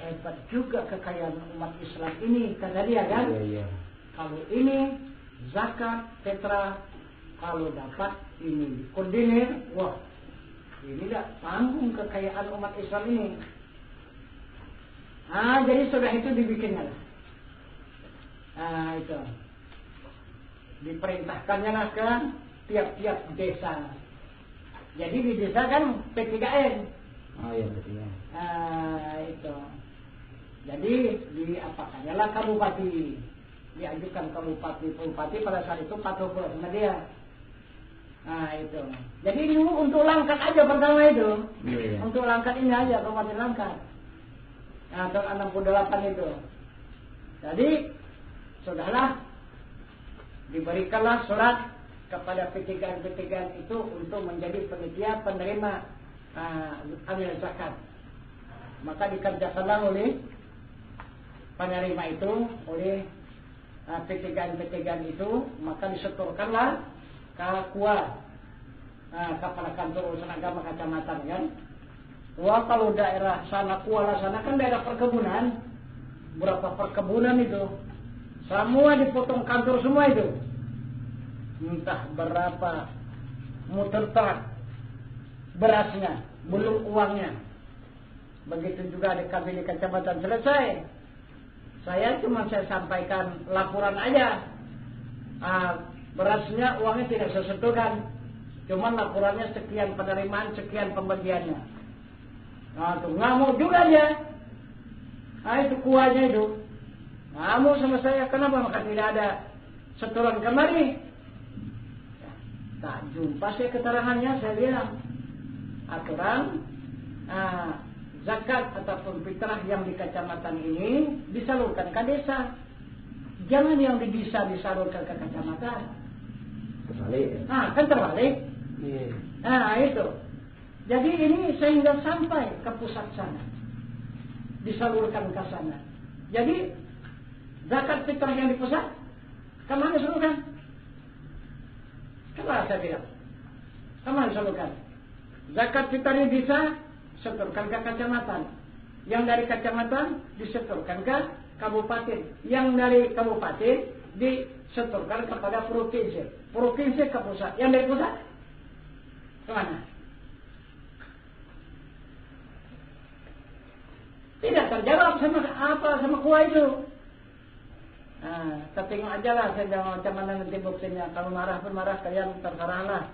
hebat juga kekayaan umat Islam ini kata dia kan. Iya. Kalau ini zakat fitrah, kalau dapat ini koordinir, wah ini dah tanggung kekayaan umat Islam ini. Jadi sudah itu dibikinnya lah. Itu diperintahkannya lah ke tiap-tiap desa. Jadi di desa kan P3N. Iya betul. Itu. Jadi diapakannya lah kabupati. Diajukan kabupati pada saat itu patuh pula sama dia. Itu. Jadi dulu untuk Langkat aja pertama itu. Iya. Untuk Langkat ini aja Kabupaten Langkat. Tahun 68 itu. Jadi sudahlah diberikanlah surat kepada P3N itu untuk menjadi panitia penerima amil zakat. Maka dikerjakanlah oleh penerima itu oleh P3N itu, maka disetorkanlah ke KUA, kepala kantor urusan agama kecamatan kan. Wah, kalau daerah sana Kuala sana kan daerah perkebunan, berapa perkebunan itu, semua dipotong kantor semua itu, entah berapa muter truk berasnya, belum uangnya. Begitu juga di kami di kecamatan selesai. Saya sampaikan laporan aja. Berasnya uangnya tidak saya sentuhkan. Cuman laporannya sekian penerimaan, sekian pembagiannya. Tuh ngamuk juga dia. Itu kuahnya itu. Ngamuk sama saya. Kenapa? Maka tidak ada setoran kemari. Tak jumpa saya keterangannya. Saya bilang aturan zakat ataupun fitrah yang di kecamatan ini disalurkan ke desa. Jangan yang di desa disalurkan ke kecamatan. Terbalik. Kan terbalik. Itu. Jadi ini sehingga sampai ke pusat sana, disalurkan ke sana. Jadi zakat fitrah yang di pusat kemana disalurkan? Kemana saya bilang? Kemana disalurkan? Zakat fitrah di desa setorkan ke kecamatan. Yang dari kecamatan disetorkan ke kabupaten. Yang dari kabupaten disetorkan kepada provinsi. Provinsi ke pusat. Yang dari pusat kemana? Tidak terjawab sama kuah itu. Tengok aja lah saya jangan macam mana nanti buktinya. Kalau marah pun marah, kalian terserahlah.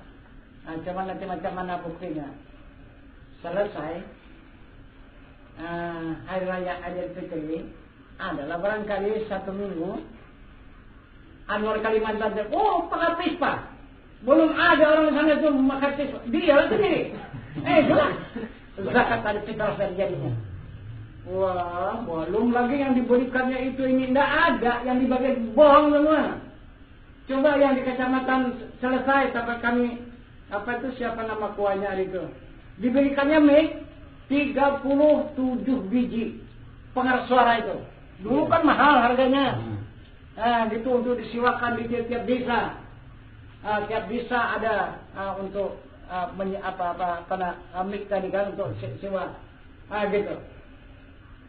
Cuman nanti macam mana buktinya. Selesai hari raya Idul Fitri adalah barangkali 1 minggu. Anwar Kalimantan, pengapis Pak. Belum ada orang sana itu makan pispa. Dia sendiri. Sudah. Zakat ada fitrah terjadinya. Wah, belum lagi yang diberikannya itu ini tidak ada, yang dibagi bohong semua. Coba yang di kecamatan selesai sampai kami siapa nama kuahnya itu. Diberikannya 37 biji pengeras suara itu. Dulu kan mahal harganya. Gitu untuk disiwakan di tiap desa. Tiap desa ada untuk mik tadi kan untuk siwa. Gitu.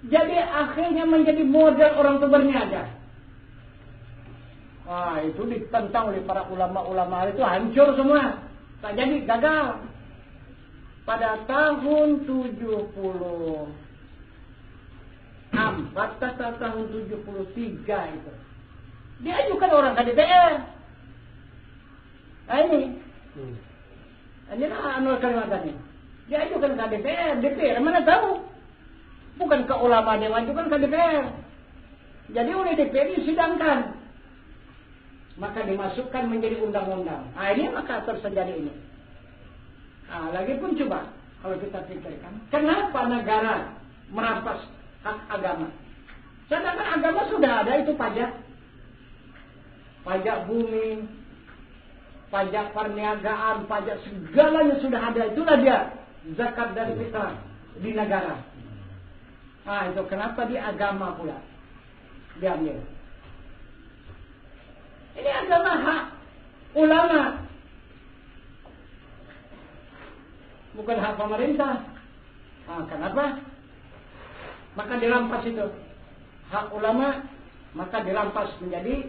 Jadi akhirnya menjadi model orang itu berniaga. Itu ditentang oleh para ulama-ulama itu hancur semua. Tak jadi, gagal. Pada tahun 74 atau tahun 73 itu diajukan orang ke DPR. Nah ini lah kalimat ini. Diajukan ke DPR mana tahu? Bukan ke ulama, dia ajukan ke DPR. Jadi oleh DPR disidangkan, maka dimasukkan menjadi undang-undang. Nah ini maka terjadi ini. Nah, lagi pun coba kalau kita pikirkan, kenapa negara merampas hak agama? Sedangkan agama sudah ada, itu pajak bumi, pajak perniagaan, pajak segalanya sudah ada. Itulah dia zakat dan fitrah di negara. Nah itu kenapa di agama pula diambil? Ini agama hak ulama, bukan hak pemerintah. Nah, kenapa? Maka dirampas itu hak ulama, maka dirampas menjadi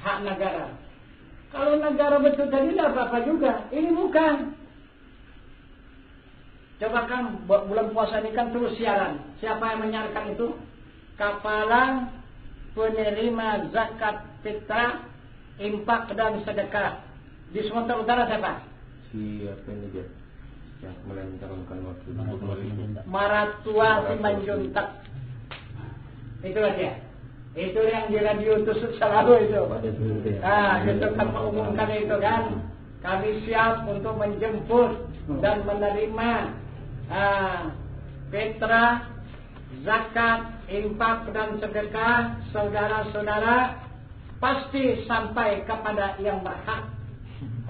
hak negara. Kalau negara betul tadi tidak apa-apa juga. Ini bukan. Coba kan bulan puasa ini kan terus siaran. Siapa yang menyiarkan itu? Kepala penerima zakat fitrah, infak dan sedekah di Sumatera Utara siapa? Siapa ini dia? Yang melancarkan waktu Maratua Simanjuntak. Itulah dia. Itu yang di radio tusuk selalu itu. Itu kan mengumumkan itu kan. Kami siap untuk menjemput dan menerima fitrah, zakat, infak dan sedekah saudara-saudara pasti sampai kepada yang berhak.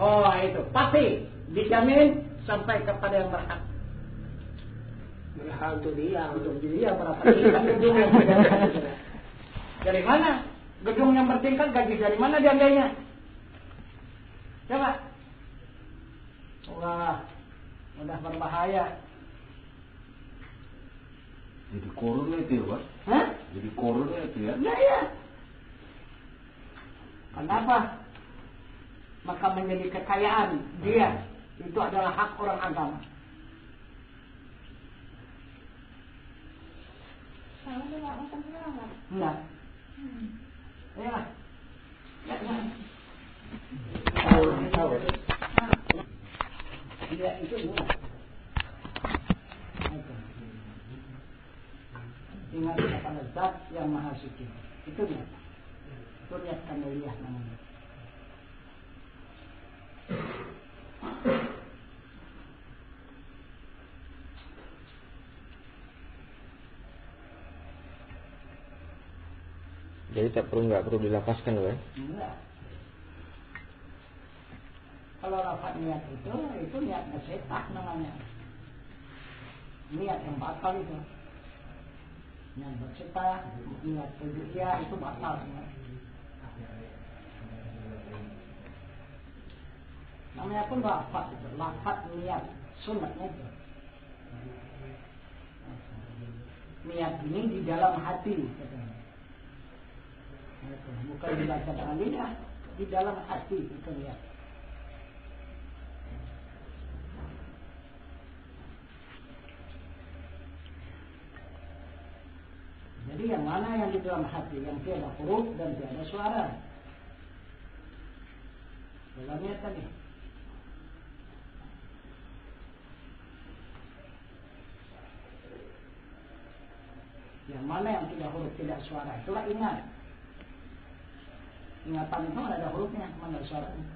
Oh itu pasti dijamin sampai kepada yang berhak. Berhak untuk dia berapa tingkat gedung yang bertingkat? Dari mana gedung yang bertingkat, gaji dari mana diambilnya? Coba. Wah, udah berbahaya. Jadi korunnya itu ya, Pak? Hah? Jadi korunnya itu ya? Iya. Kenapa? Maka menjadi kekayaan dia. Itu adalah hak orang agama. Kalau tidak makan enggak? Enggak. Ya. Iya, itu enggak. Ingat kepada Zat yang Maha Suci. Itu dia. Itu lihat kandeliyah namanya. Jadi nggak perlu dilapaskan, kan? Enggak. Kalau lafaz niat itu niat setak namanya. Niat yang batal itu. Niat bersetak, niat kejuria itu batal semua. Namanya pun lafaz itu, lafaz niat, sunatnya itu. Niat ini di dalam hati, katanya. Bukan dibaca dengan lidah, di dalam hati itu niat. Jadi yang mana yang di dalam hati, yang tiada huruf dan tiada suara. Dalam niat tadi. Yang mana yang tidak huruf, tidak suara, itulah ingat. Ingatan itu ada hurufnya, mana suaranya.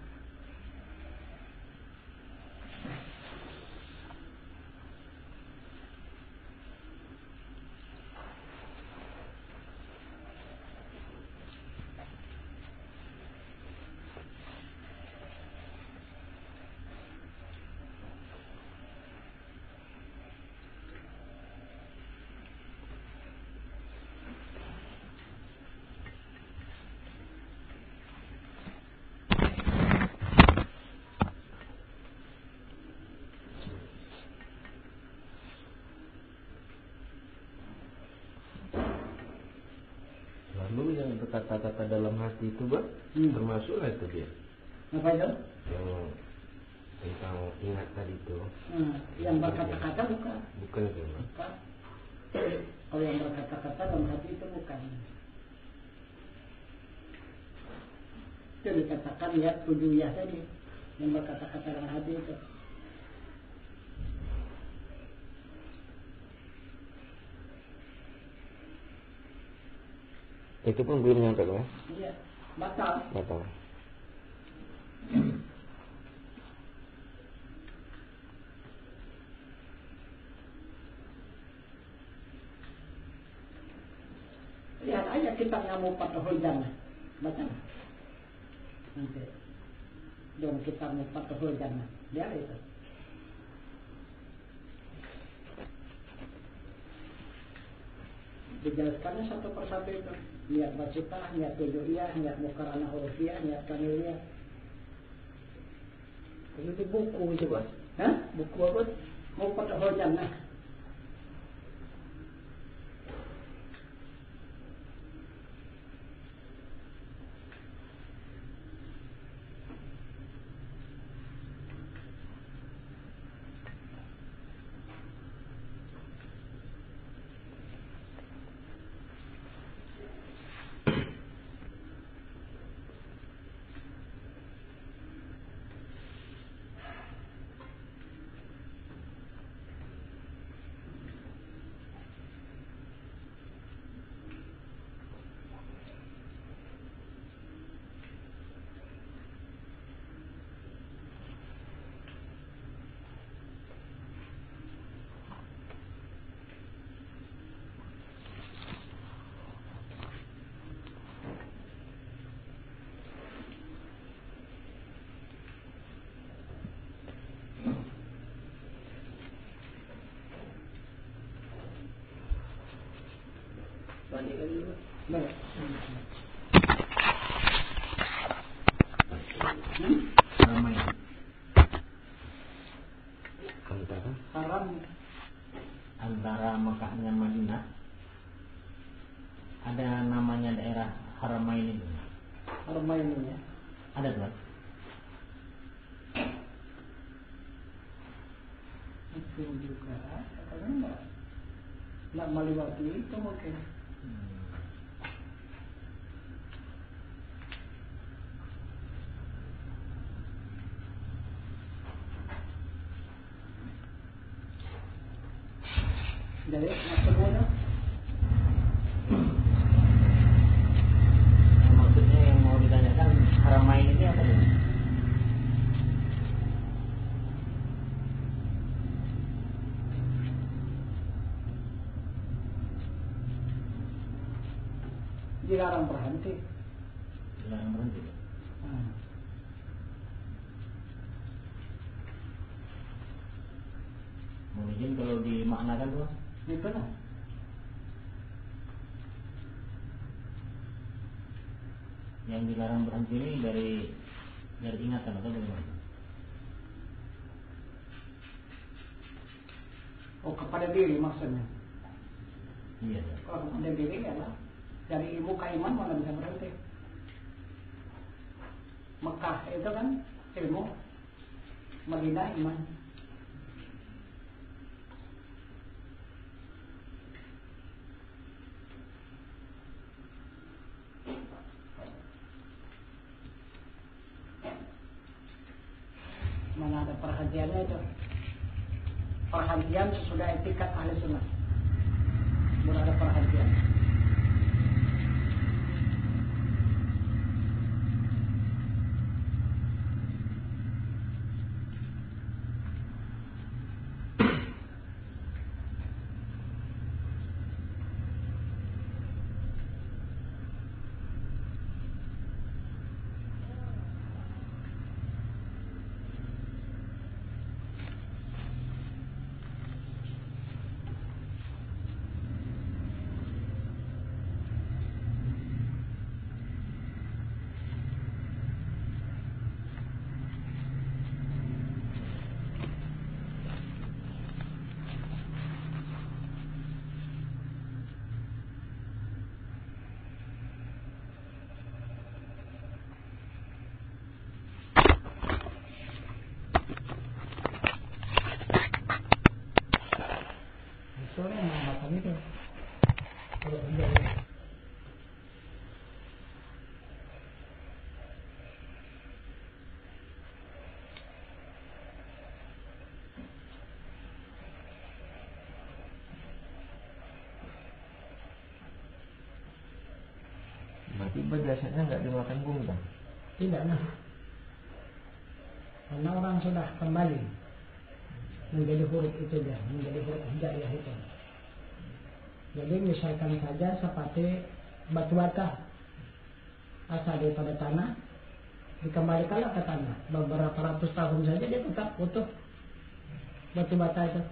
Lalu yang berkata-kata dalam hati itu, Bang, termasuklah itu dia. Apa itu? Yang tentang ingat tadi itu. Yang berkata-kata bukan. Bukan itu. Bukan. Kalau yang berkata-kata dalam hati itu bukan. Itu dikatakan ya tujuh ya tadi. Yang berkata-kata dalam hati itu. Itu pun belum nyampe kan? Iya, batal. Batal. Lihat aja kitabnya Mufatahul Jannah. Baca. Nanti. Dalam kitab Mufatahul Jannah. Lihat itu. Dijelaskannya satu persatu itu. Niat wajibah, niat tujuiyah, niat mukarana hurufiyah, niat kamiliyah. Itu buku itu, Bos. Hah? Buku apa? Mufatahul Jannah. Balik lagi, Bos. Baik. Ramai. Antara Haram. Antara Mekah dengan Madinah ada namanya daerah Haramain itu. Haramain ini ya. Ada tuan. Itu juga. Katanya enggak melewati itu mungkin. Jadi maksudnya Maksudnya yang mau ditanyakan Haramain ini apa tuh? dilarang berhenti. Dilarang berhenti. Mungkin kalau dimaknakan tuh Itu lah. yang dilarang berhenti ini dari ingatan atau bagaimana? Oh, kepada diri maksudnya. Iya. Ya. Kalau kepada diri adalah dari ilmu keiman mana bisa berhenti. Mekah itu kan ilmu, Madinah iman. Mana ada perhatiannya itu. Perhatian sesudah etikat ahli sunnah. Mulai ada perhatian. kecamatan itu. Kalau hijau. Berarti jasanya nggak dimakan bumi kan? Tidak lah. Karena orang sudah kembali menjadi huruf itu dia, menjadi huruf hijaiyah itu. Jadi misalkan saja seperti batu bata asal daripada tanah, dikembalikanlah ke tanah. Beberapa ratus tahun saja dia tetap utuh batu bata itu.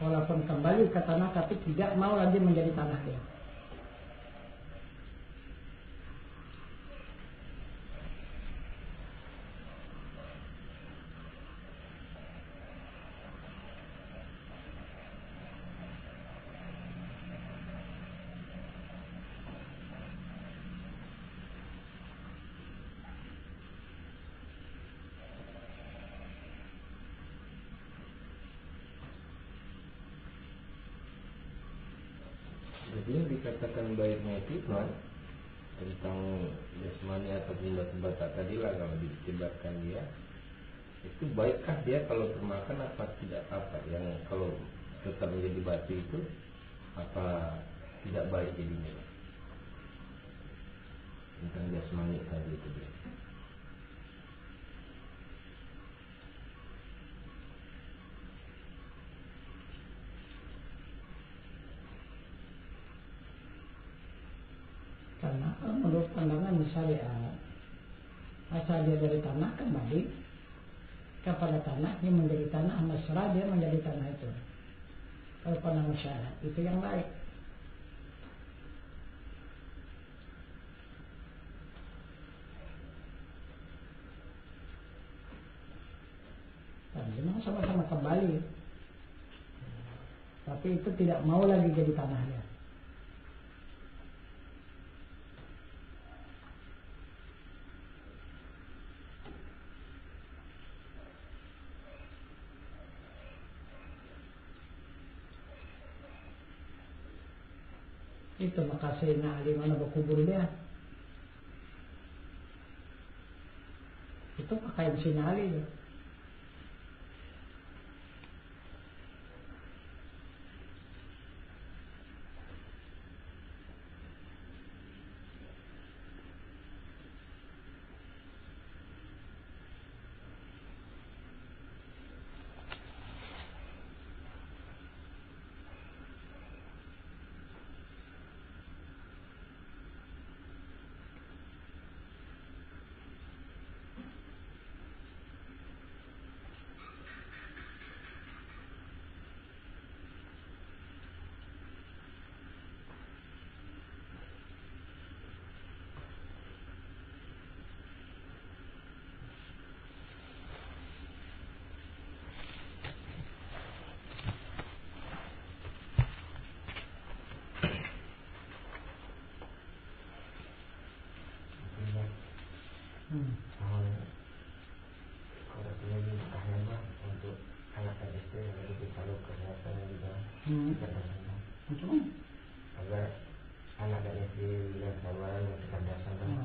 Walaupun kembali ke tanah tapi tidak mau lagi menjadi tanah dia. Jadi yang dikatakan baiknya itu kan tentang jasmani atau benda bata tadi lah, kalau dikibarkan dia itu baikkah dia kalau termakan apa tidak, apa yang kalau tetap menjadi batu itu apa tidak baik jadinya tentang jasmani tadi itu dia. Karena menurut pandangan syariat, asal dia dari tanah kembali kepada tanah, dia menjadi tanah, mesra dia menjadi tanah itu. Kalau pandangan syariat itu yang baik. Dan memang sama-sama kembali, tapi itu tidak mau lagi jadi tanahnya. Itu maka Sayyidina Ali mana berkubur dia. Itu pakaian Sayyidina Ali itu. Kalau ini makanya untuk anak SD yang lebih tahu kesehatan juga kecerdasannya. Agar anak dari SD yang sabaran dan kecerdasan.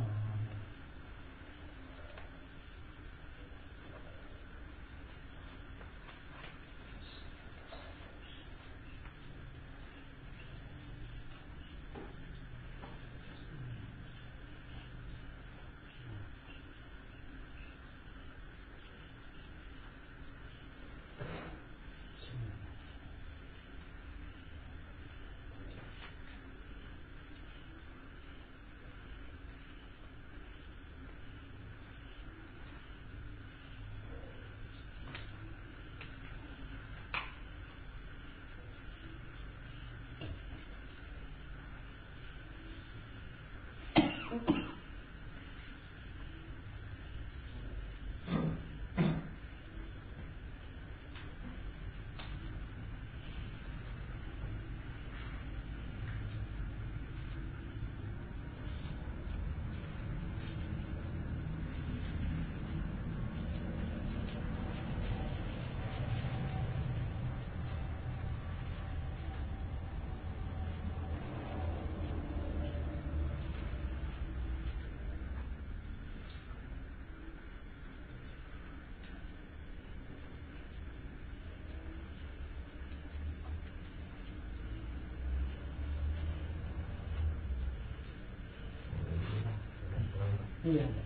Iya.